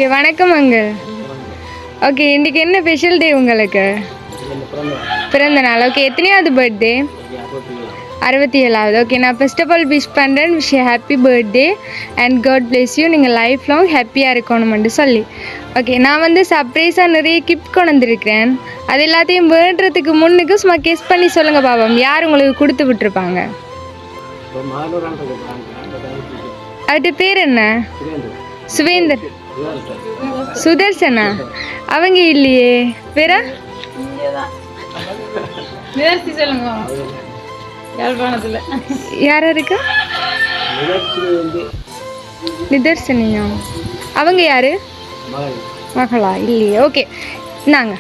Okay வணக்கம் uncle. Okay இன்றைக்கி என்ன ஸ்பெஷல் டே உங்களுக்கு? பிறந்த நாள். ஓகே எத்தனையாவது பர்த்டே? 67வது. ஓகே நான் ஃபர்ஸ்ட் ஆஃப் ஆல் விஷ் பண்ணுறேன். Wish happy birthday and God bless you. நீங்கள் லைஃப் லாங் ஹாப்பியாக இருக்கணும்னு சொல்லி. ஓகே நான் வந்து சர்ப்ரைஸாக நிறைய கிஃப்ட் கொண்டு வந்திருக்கிறேன். அது எல்லாத்தையும் வேண்டுறதுக்கு முன்னுக்கு சும்மா கெஸ் பண்ணி சொல்லுங்கள் பாப்போம், யார் உங்களுக்கு கொடுத்து விட்டுருப்பாங்க? அவர்கிட்ட பேர் என்ன? சுவேந்தர். சுதர்சனா? அவங்க இல்லையே. வேற யாரா இருக்கு? நிதர்சனியா? அவங்க யாரு? மகளா? இல்லையே. ஓகே நாங்க